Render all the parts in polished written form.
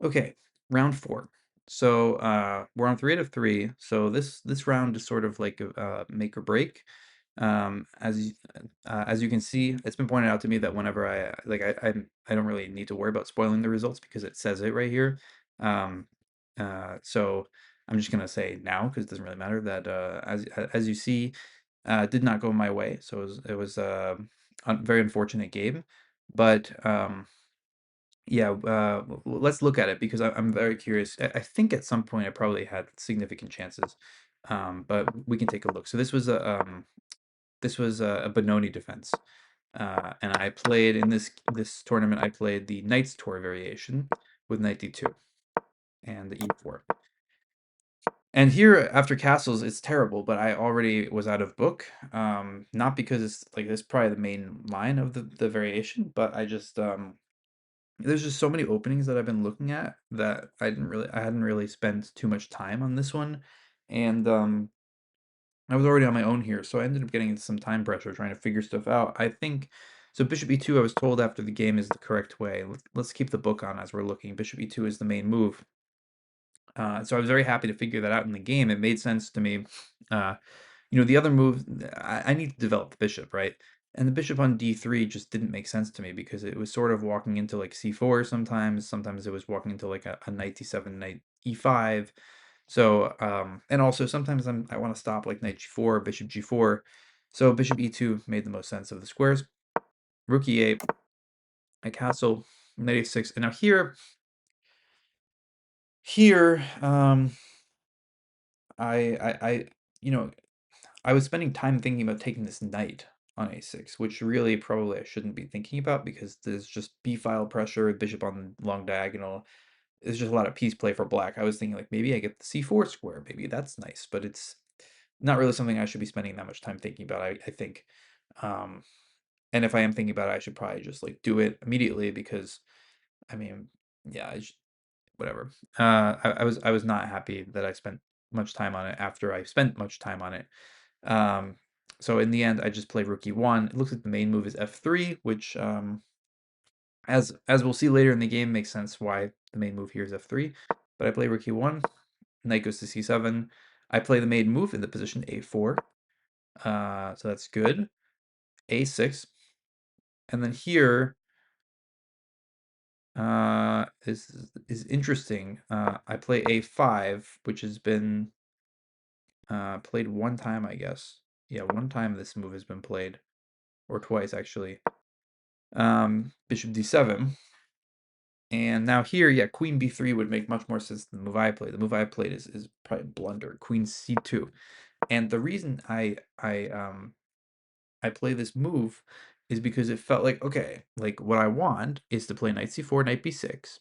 Okay, round 4. So, we're on 3 out of 3, so this round is sort of like a, make or break. As you can see, it's been pointed out to me that whenever I don't really need to worry about spoiling the results because it says it right here. Um, so I'm just gonna say now because it doesn't really matter that, as you see, did not go my way, so it was very unfortunate game, but, yeah, let's look at it because I'm very curious. I think at some point I probably had significant chances, but we can take a look. So this was a Benoni defense, and I played in this tournament. I played the Knights Tour variation with Knight D2 and the E4. And here after castles, it's terrible, but I already was out of book. Not because it's like this is probably the main line of the variation, but I just there's just so many openings that I've been looking at that I hadn't really spent too much time on this one, and, I was already on my own here, so I ended up getting into some time pressure trying to figure stuff out. I think so bishop e2, I was told after the game, is the correct way. Let's keep the book on as we're looking. Bishop e2 is the main move. So I was very happy to figure that out in the game. It made sense to me. Uh, the other move, I need to develop the bishop, right? And the bishop on d3 just didn't make sense to me because it was sort of walking into like c4 sometimes. Sometimes it was walking into like a knight d7, knight e5. So, and also sometimes I want to stop like knight g4, bishop g4. So bishop e2 made the most sense of the squares. Rook e8, a castle, knight a6. And now here, I you know, I was spending time thinking about taking this knight on a6, which really probably I shouldn't be thinking about because there's just b-file pressure, bishop on long diagonal. There's just a lot of piece play for black. I was thinking like maybe I get the c4 square, maybe that's nice, but it's not really something I should be spending that much time thinking about, I think. Um, and if I am thinking about it, I should probably just like do it immediately because I mean, yeah, whatever. I was not happy that I spent much time on it after I spent much time on it. Um, so in the end, I just play rook e1. It looks like the main move is f3, which, as we'll see later in the game, makes sense why the main move here is f3. But I play rook e1, knight goes to c7. I play the main move in the position a4. So that's good. a6. And then here, is interesting. I play a5, which has been played one time, I guess. Yeah, one time this move has been played, or twice actually. Bishop d7. And now here, yeah, queen b3 would make much more sense than the move I played. The move I played is probably blunder, queen c2. And the reason I play this move is because it felt like, okay, like what I want is to play knight c4, knight b6.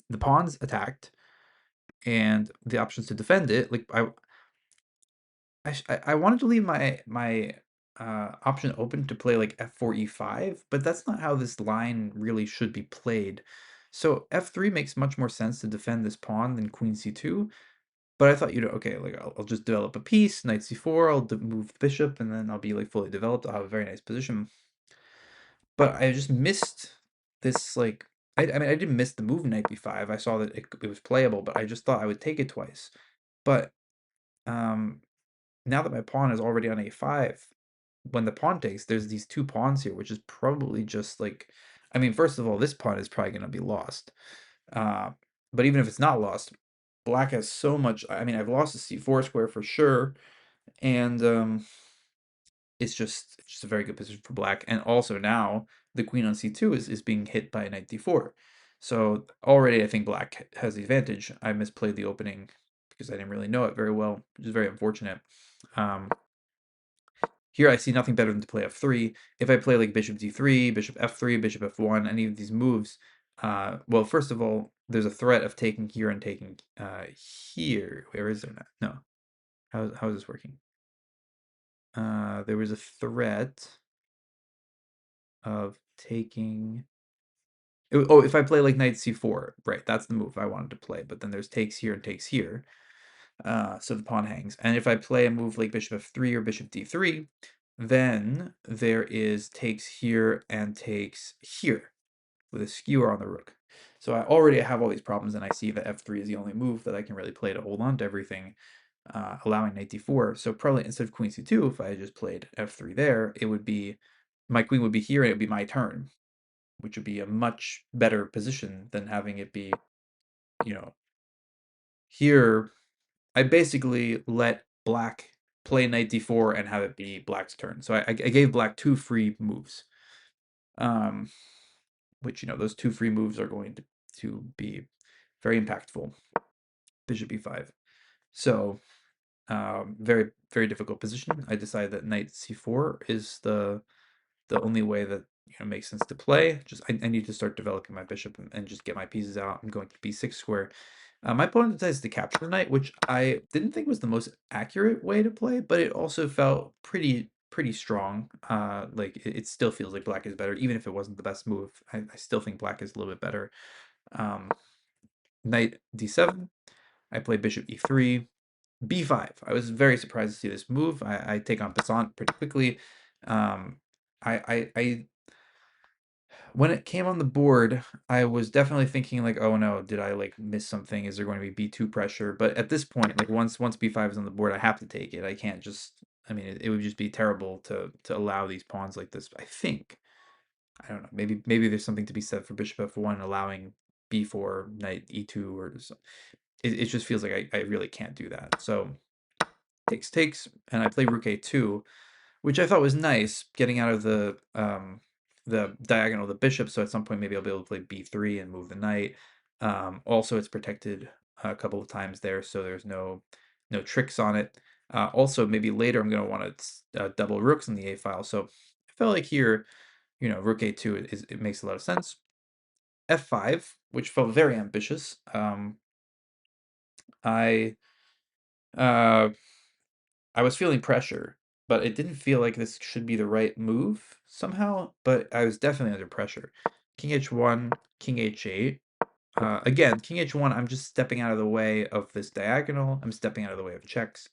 The pawn's attacked, and the options to defend it. Like I wanted to leave my option open to play like f4 e5, but that's not how this line really should be played. So f3 makes much more sense to defend this pawn than queen c2. But I thought, okay, like I'll just develop a piece, knight c4, I'll move the bishop, and then I'll be like fully developed. I'll have a very nice position. But I just missed this like I mean I didn't miss the move knight b5. I saw that it was playable, but I just thought I would take it twice. But um now that my pawn is already on a5, when the pawn takes, there's these two pawns here, which is probably just like, I mean, first of all, this pawn is probably going to be lost. Uh, but even if it's not lost, black has so much. I mean, I've lost the c4 square for sure, and it's just a very good position for black. And also now the queen on c2 is being hit by knight d4. So already I think black has the advantage. I misplayed the opening because I didn't really know it very well, which is very unfortunate. Um, Here I see nothing better than to play f3. If I play like bishop d3, bishop f3, bishop f1, any of these moves, well, first of all, there's a threat of taking here and taking here. Where is there not? No. How is this working? There was a threat of taking... Oh, if I play like knight c4, right, that's the move I wanted to play, but then there's takes here and takes here. So the pawn hangs. And if I play a move like bishop f3 or bishop d3, then there is takes here and takes here with a skewer on the rook. So I already have all these problems, and I see that f3 is the only move that I can really play to hold on to everything, allowing knight d4. So probably instead of queen c2, if I had just played f3 there, it would be my queen would be here, and it would be my turn, which would be a much better position than having it be, you know, here. I basically let black play knight d4 and have it be black's turn. So I gave black two free moves, um, which, those two free moves are going to be very impactful. Bishop e5. So very, very difficult position. I decided that knight c4 is the only way that makes sense to play. Just I need to start developing my bishop and just get my pieces out. I'm going to b6 square. My opponent decides to capture the knight, which I didn't think was the most accurate way to play, but it also felt pretty strong. Like it still feels like black is better, even if it wasn't the best move. I still think black is a little bit better. Knight d7. I play bishop e3. b5. I was very surprised to see this move. I take on passant pretty quickly. Um, I when it came on the board, I was definitely thinking like, oh no, did I like miss something? Is there going to be b2 pressure? But at this point, like once b5 is on the board, I have to take it. I can't just. I mean, it would just be terrible to allow these pawns like this. I think. I don't know. Maybe there's something to be said for bishop f1 allowing b4, knight e2, or it just feels like I really can't do that. So takes, and I play rook a2, which I thought was nice, getting out of the diagonal of the bishop. So at some point, maybe I'll be able to play b3 and move the knight. Also, it's protected a couple of times there, so there's no tricks on it. Also, maybe later I'm going to want to double rooks in the a file. So I felt like here, rook a2 it makes a lot of sense. f5, which felt very ambitious. I uh, I was feeling pressure, but it didn't feel like this should be the right move somehow, but I was definitely under pressure. King h1, king h8. Again, king h1, I'm just stepping out of the way of this diagonal. I'm stepping out of the way of checks.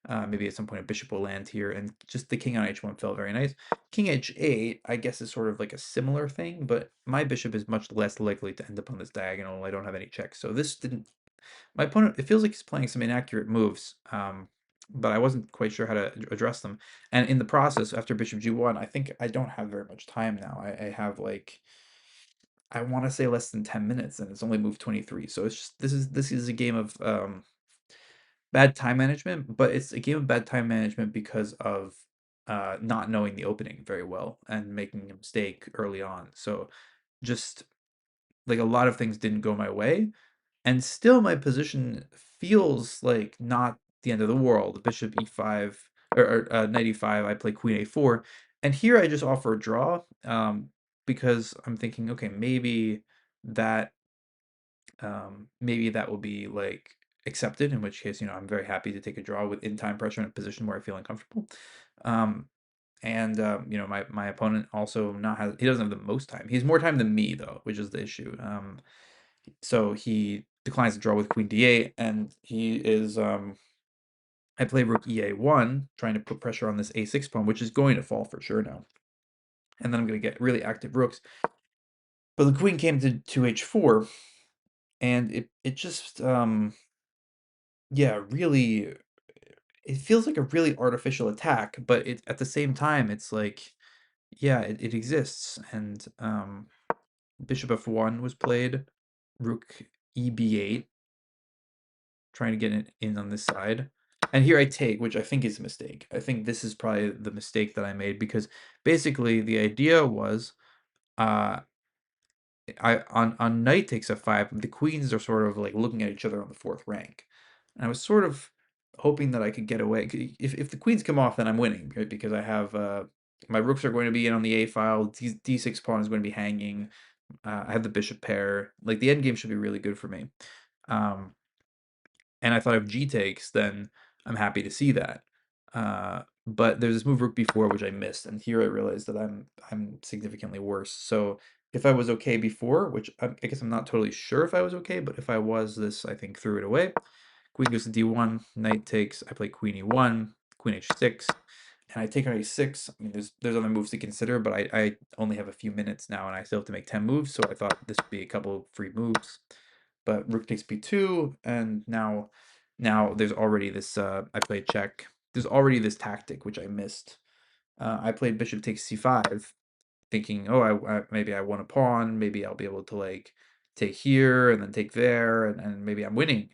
Maybe at some point a bishop will land here, and just the king on h1 felt very nice. King h8, I guess, is sort of like a similar thing, but my bishop is much less likely to end up on this diagonal. I don't have any checks, so this didn't my opponent, it feels like he's playing some inaccurate moves, but I wasn't quite sure how to address them. And in the process, after bishop g1, I think I don't have very much time now. I have like, I want to say less than 10 minutes, and it's only move 23. So it's just this is a game of bad time management, but it's a game of bad time management because of not knowing the opening very well and making a mistake early on. So just like a lot of things didn't go my way, and still my position feels like not the end of the world. Bishop e5 or knight e5, I play queen a4, and here I just offer a draw, because I'm thinking, okay, that maybe that will be like accepted, in which case, I'm very happy to take a draw with in time pressure in a position where I feel uncomfortable. Um, and my opponent also not has he doesn't have the most time. He has more time than me though, which is the issue. So he declines to draw with queen d8, and he is I play rook ea1, trying to put pressure on this a6 pawn, which is going to fall for sure now. And then I'm going to get really active rooks. But the queen came to h4, and it just yeah, really, it feels like a really artificial attack, but at the same time it's like, yeah, it exists. And bishop f1 was played, rook eb8, trying to get it in on this side. And here I take, which I think is a mistake. I think this is probably the mistake that I made, because basically the idea was uh I on knight takes f5, the queens are sort of like looking at each other on the fourth rank. And I was sort of hoping that I could get away. If the queens come off, then I'm winning, right? Because I have my rooks are going to be in on the a file, d6 pawn is going to be hanging. I have the bishop pair. Like the end game should be really good for me. Um, and I thought if g takes, then I'm happy to see that. But there's this move rook b4 which I missed, and here I realized that I'm significantly worse. So if I was okay before, which I guess I'm not totally sure if I was okay, but if I was, this I think threw it away. Queen goes to d1, knight takes. I play queen e1, queen h6. and I take on a6. I mean, there's other moves to consider, but I only have a few minutes now, and I still have to make 10 moves, so I thought this would be a couple free moves. But rook takes b2, and now there's already this, I played check. There's already this tactic, which I missed. I played bishop takes c5, thinking, oh, maybe I won a pawn, maybe I'll be able to, like, take here and then take there, and maybe I'm winning.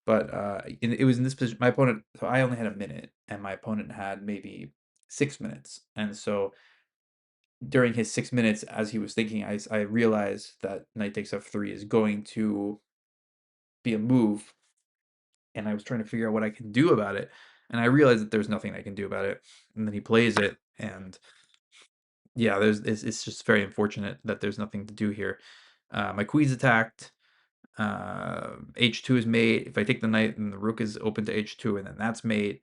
But it was in this position. My opponent, so I only had a minute, and my opponent had maybe 6 minutes. And so during his 6 minutes, as he was thinking, I realized that knight takes f3 is going to be a move, and I was trying to figure out what I can do about it. And I realized that there's nothing I can do about it. And then he plays it, and yeah, it's just very unfortunate that there's nothing to do here. My queen's attacked. H2 is mate. If I take the knight, then the rook is open to H2, and then that's mate.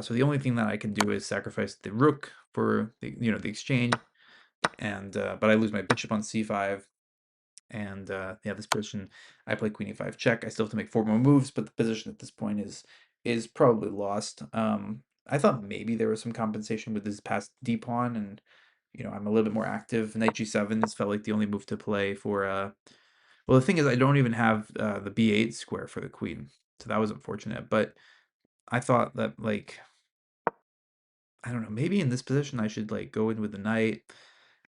So the only thing that I can do is sacrifice the rook for the exchange, and but I lose my bishop on c5, and yeah, this position I play queen e5 check. I still have to make 4 more moves, but the position at this point is probably lost. I thought maybe there was some compensation with this past d pawn, and I'm a little bit more active. Knight g7 this felt like the only move to play for well, the thing is I don't even have the b8 square for the queen, so that was unfortunate. But I thought that, like, I don't know, maybe in this position I should, like, go in with the knight.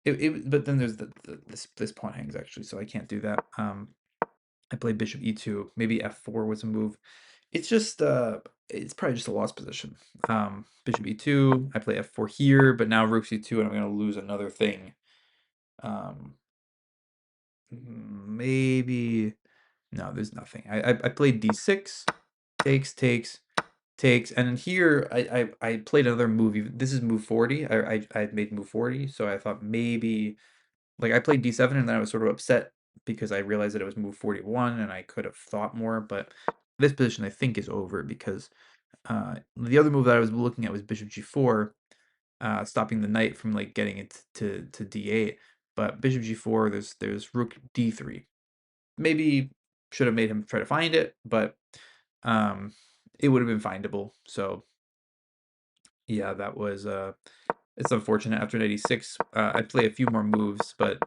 But then there's this pawn hangs, actually, so I can't do that. I played bishop e2. Maybe f4 was a move. It's just it's probably just a lost position. Bishop e2. I play f4 here, but now rook c2, and I'm gonna lose another thing. Um, maybe no, there's nothing. I played d6. Takes, and then here I played another move. This is move 40. I had made move 40, so I thought maybe, like, I played d7, and then I was sort of upset because I realized that it was move 41, and I could have thought more. But this position I think is over because the other move that I was looking at was bishop g4, stopping the knight from, like, getting it to d8. But bishop g4, there's rook d3. Maybe should have made him try to find it, but um, it would have been findable. So yeah, that was it's unfortunate. After 96, I play a few more moves, but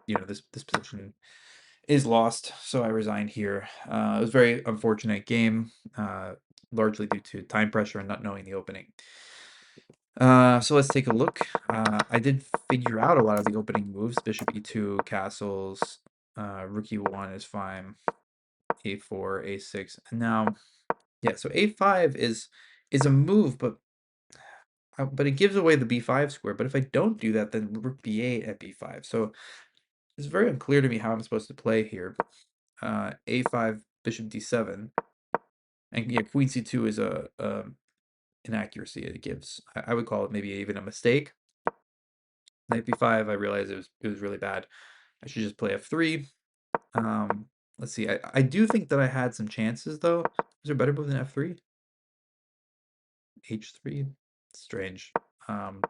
this position is lost, so I resigned here. It was a very unfortunate game, largely due to time pressure and not knowing the opening. So let's take a look. I did figure out a lot of the opening moves. Bishop e2, castles, rook e1 is fine, a4, a6. And now, yeah, so a5 is a move, but it gives away the b5 square. But if I don't do that, then rook b8 at b5. So it's very unclear to me how I'm supposed to play here. A5, bishop d7, and yeah, queen c2 is a inaccuracy it gives. I would call it maybe even a mistake. Knight b5, I realized it was really bad. I should just play f3. Let's see. I do think that I had some chances, though. Is there a better move than f3? h3? Strange. Queen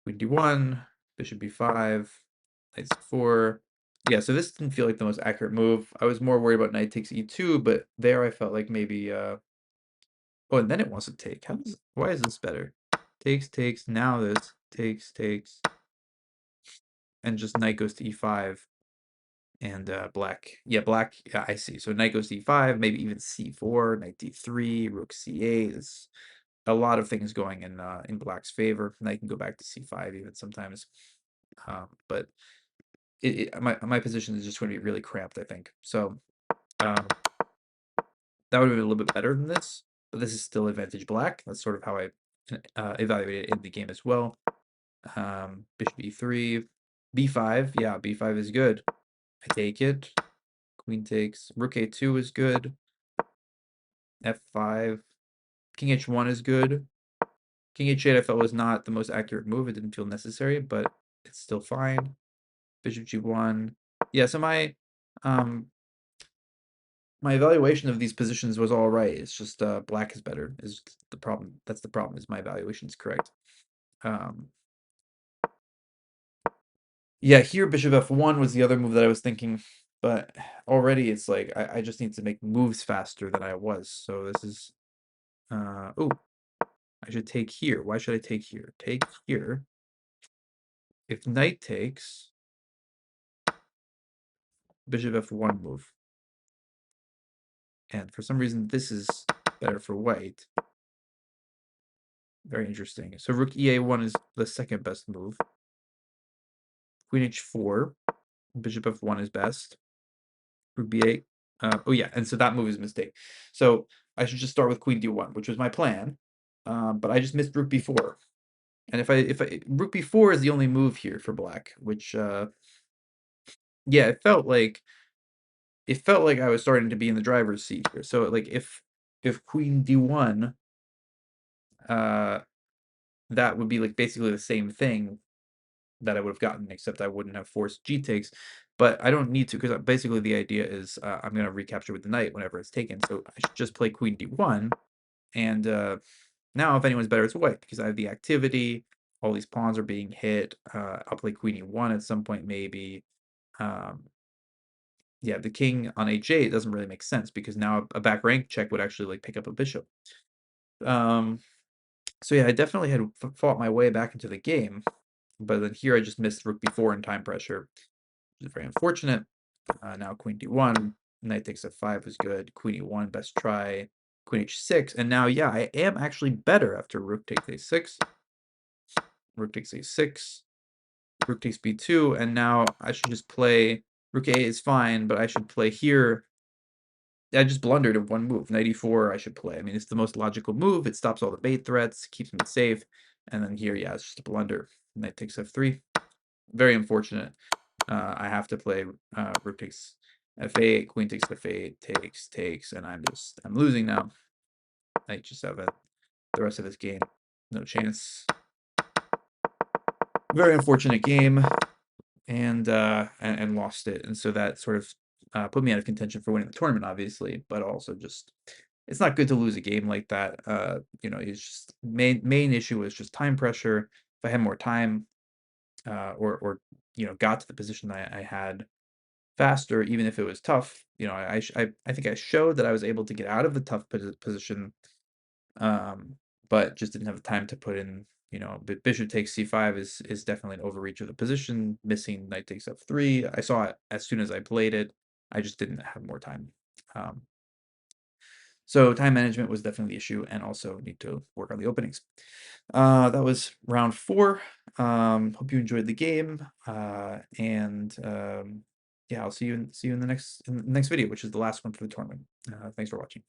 d1, bishop b5, knight c4. Yeah, so this didn't feel like the most accurate move. I was more worried about knight takes e2, but there I felt like maybe oh, and then it wants to take. Why is this better? Takes, now this takes, and just knight goes to e5, and black. Yeah, black, yeah, I see. So knight goes to e5, maybe even c4, knight d3, rook c8. It's a lot of things going in black's favor. Knight can go back to c5 even sometimes. But my position is just going to be really cramped, I think. So um, that would have been a little bit better than this, but this is still advantage black. That's sort of how I evaluate it in the game as well. Bishop e3, b5. Yeah, b5 is good. I take it. Queen takes. Rook a2 is good. f5. King h1 is good. King h8 I felt was not the most accurate move. It didn't feel necessary, but it's still fine. Bishop g1. Yeah, so my evaluation of these positions was all right. It's just black is better is the problem. That's the problem, is my evaluation is correct. Um, yeah, here bishop f1 was the other move that I was thinking, but already it's like I just need to make moves faster than I was. So this is oh, I should take here. Why should I take here? Take here. If knight takes, bishop f1 move. And for some reason, this is better for white. Very interesting. So rook ea1 is the second best move. Queen h4. Bishop f1 is best. Rook b8. Oh yeah, and so that move is a mistake. So I should just start with queen d1, which was my plan. But I just missed rook b4. And if I rook b4 is the only move here for black, which yeah, it felt like I was starting to be in the driver's seat here. So like if queen d1, that would be like basically the same thing that I would have gotten, except I wouldn't have forced g takes. But I don't need to, because basically the idea is I'm going to recapture with the knight whenever it's taken. So I should just play queen d1, and now if anyone's better, it's white, because I have the activity. All these pawns are being hit. I'll play queen e1 at some point, maybe. Yeah, the king on h8 doesn't really make sense, because now a back rank check would actually like pick up a bishop. So yeah, I definitely had fought my way back into the game, but then here I just missed rook b4 and time pressure, which is very unfortunate. Now queen d1, knight takes f5 was good, queen e1, best try, queen h6, and now, yeah, I am actually better after rook takes a6, rook takes a6, rook takes b2, and now I should just play, rook a is fine, but I should play here. I just blundered in one move. Knight e4 I should play. I mean, it's the most logical move. It stops all the bait threats, keeps me safe. And then here, yeah, it's just a blunder. Knight takes f3. Very unfortunate. I have to play rook takes f8, queen takes f8, takes, and I'm losing now. Knight g7. The rest of this game, no chance. Very unfortunate game, and lost it. And so that sort of put me out of contention for winning the tournament, obviously, but also just it's not good to lose a game like that. It's just main issue was just time pressure. If I had more time, or got to the position I had faster, even if it was tough, I think I showed that I was able to get out of the tough position, but just didn't have the time to put in. But bishop takes c5 is definitely an overreach of the position. Missing knight takes f3. I saw it as soon as I played it. I just didn't have more time. So time management was definitely the issue, and also need to work on the openings. That was round 4. Hope you enjoyed the game, and yeah, I'll see you in the next video, which is the last one for the tournament. Thanks for watching.